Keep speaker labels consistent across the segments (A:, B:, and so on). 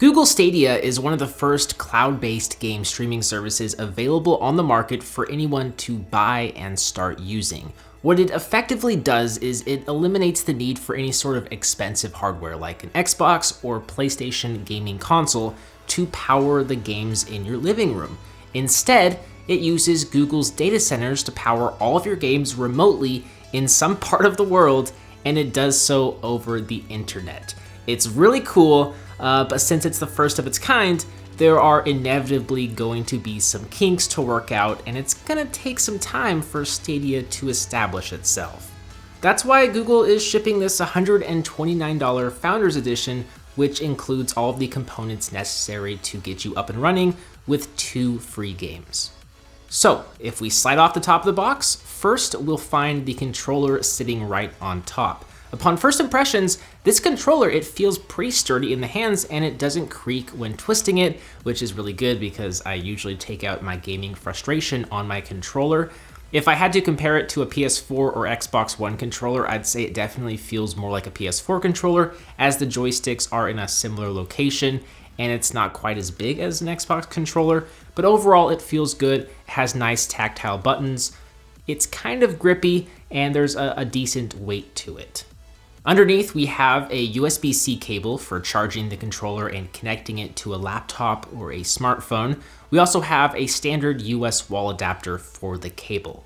A: Google Stadia is one of the first cloud-based game streaming services available on the market for anyone to buy and start using. What it effectively does is it eliminates the need for any sort of expensive hardware like an Xbox or PlayStation gaming console to power the games in your living room. Instead, it uses Google's data centers to power all of your games remotely in some part of the world, and it does so over the internet. It's really cool, but since it's the first of its kind, there are inevitably going to be some kinks to work out, and it's gonna take some time for Stadia to establish itself. That's why Google is shipping this $129 Founders Edition, which includes all of the components necessary to get you up and running with 2 free games. So, if we slide off the top of the box, first we'll find the controller sitting right on top. Upon first impressions, this controller, it feels pretty sturdy in the hands and it doesn't creak when twisting it, which is really good because I usually take out my gaming frustration on my controller. If I had to compare it to a PS4 or Xbox One controller, I'd say it definitely feels more like a PS4 controller, as the joysticks are in a similar location and it's not quite as big as an Xbox controller, but overall it feels good. It has nice tactile buttons. It's kind of grippy and there's a decent weight to it. Underneath, we have a USB-C cable for charging the controller and connecting it to a laptop or a smartphone. We also have a standard US wall adapter for the cable.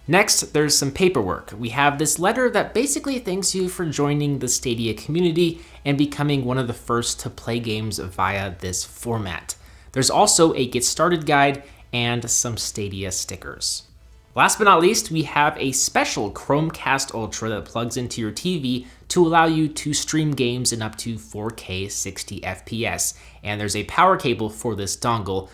A: Next, there's some paperwork. We have this letter that basically thanks you for joining the Stadia community and becoming one of the first to play games via this format. There's also a get started guide and some Stadia stickers. Last but not least, we have a special Chromecast Ultra that plugs into your TV to allow you to stream games in up to 4K 60 FPS. And there's a power cable for this dongle.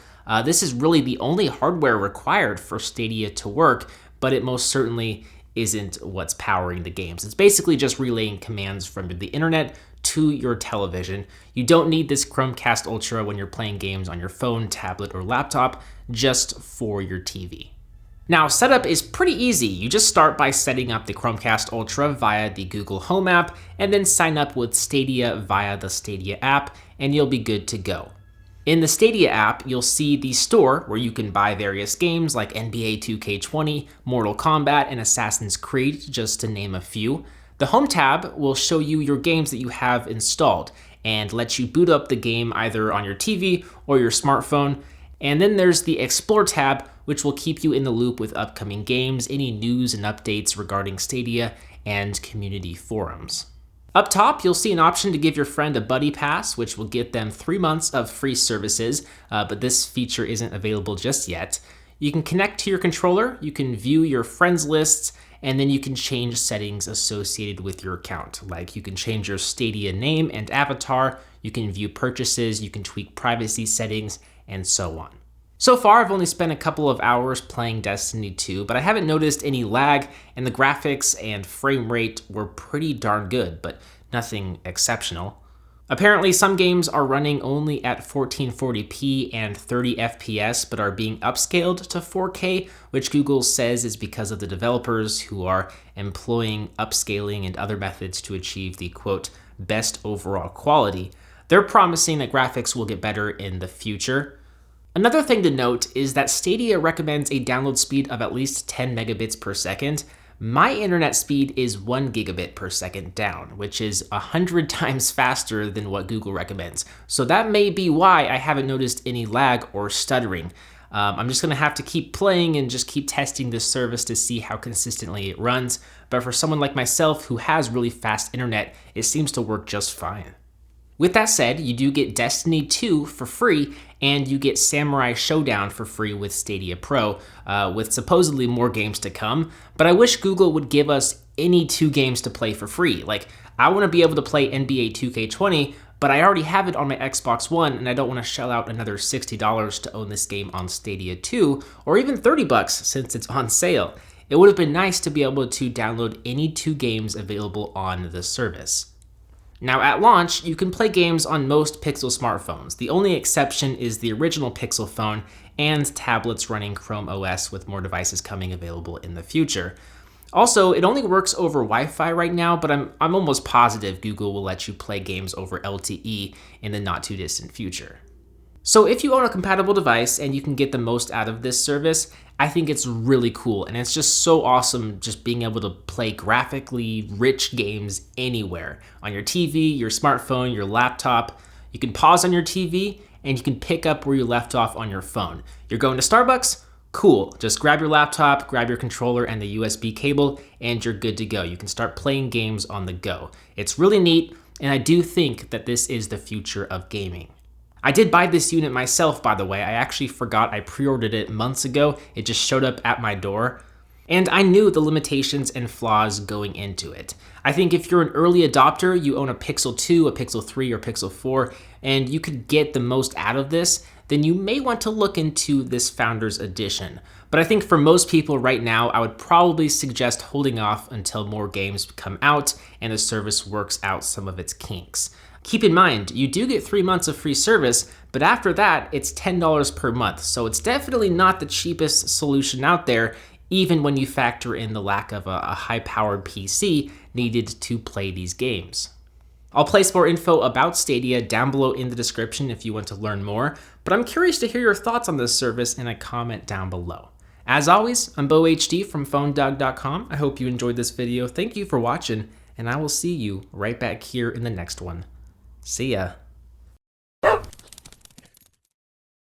A: This is really the only hardware required for Stadia to work, but it most certainly isn't what's powering the games. It's basically just relaying commands from the internet to your television. You don't need this Chromecast Ultra when you're playing games on your phone, tablet, or laptop, just for your TV. Now, setup is pretty easy. You just start by setting up the Chromecast Ultra via the Google Home app, and then sign up with Stadia via the Stadia app, and you'll be good to go. In the Stadia app, you'll see the store where you can buy various games like NBA 2K20, Mortal Kombat, and Assassin's Creed, just to name a few. The Home tab will show you your games that you have installed, and let you boot up the game either on your TV or your smartphone. And then there's the Explore tab, which will keep you in the loop with upcoming games, any news and updates regarding Stadia, and community forums. Up top, you'll see an option to give your friend a buddy pass, which will get them 3 months of free services, but this feature isn't available just yet. You can connect to your controller, you can view your friends lists, and then you can change settings associated with your account. Like you can change your Stadia name and avatar, you can view purchases, you can tweak privacy settings, and so on. So far, I've only spent a couple of hours playing Destiny 2, but I haven't noticed any lag, and the graphics and frame rate were pretty darn good, but nothing exceptional. Apparently, some games are running only at 1440p and 30 FPS, but are being upscaled to 4K, which Google says is because of the developers who are employing upscaling and other methods to achieve the, quote, best overall quality. They're promising that graphics will get better in the future. Another thing to note is that Stadia recommends a download speed of at least 10 megabits per second. My internet speed is 1 gigabit per second down, which is 100 times faster than what Google recommends. So that may be why I haven't noticed any lag or stuttering. I'm just gonna have to keep playing and just keep testing this service to see how consistently it runs. But for someone like myself who has really fast internet, it seems to work just fine. With that said, you do get Destiny 2 for free, and you get Samurai Showdown for free with Stadia Pro, with supposedly more games to come. But I wish Google would give us any 2 games to play for free. Like, I want to be able to play NBA 2K20, but I already have it on my Xbox One, and I don't want to shell out another $60 to own this game on Stadia 2, or even $30 since it's on sale. It would have been nice to be able to download any 2 games available on the service. Now, at launch, you can play games on most Pixel smartphones. The only exception is the original Pixel phone and tablets running Chrome OS, with more devices coming available in the future. Also, it only works over Wi-Fi right now, but I'm almost positive Google will let you play games over LTE in the not too distant future. So if you own a compatible device and you can get the most out of this service, I think it's really cool, and it's just so awesome just being able to play graphically rich games anywhere. On your TV, your smartphone, your laptop. You can pause on your TV and you can pick up where you left off on your phone. You're going to Starbucks? Cool. Just grab your laptop, grab your controller and the USB cable, and you're good to go. You can start playing games on the go. It's really neat, and I do think that this is the future of gaming. I did buy this unit myself, by the way. I actually forgot I pre-ordered it months ago. It just showed up at my door. And I knew the limitations and flaws going into it. I think if you're an early adopter, you own a Pixel 2, a Pixel 3, or Pixel 4, and you could get the most out of this, then you may want to look into this Founders Edition. But I think for most people right now, I would probably suggest holding off until more games come out and the service works out some of its kinks. Keep in mind, you do get 3 months of free service, but after that, it's $10 per month, so it's definitely not the cheapest solution out there, even when you factor in the lack of a high-powered PC needed to play these games. I'll place more info about Stadia down below in the description if you want to learn more, but I'm curious to hear your thoughts on this service in a comment down below. As always, I'm BoHD from PhoneDog.com. I hope you enjoyed this video. Thank you for watching, and I will see you right back here in the next one. See ya.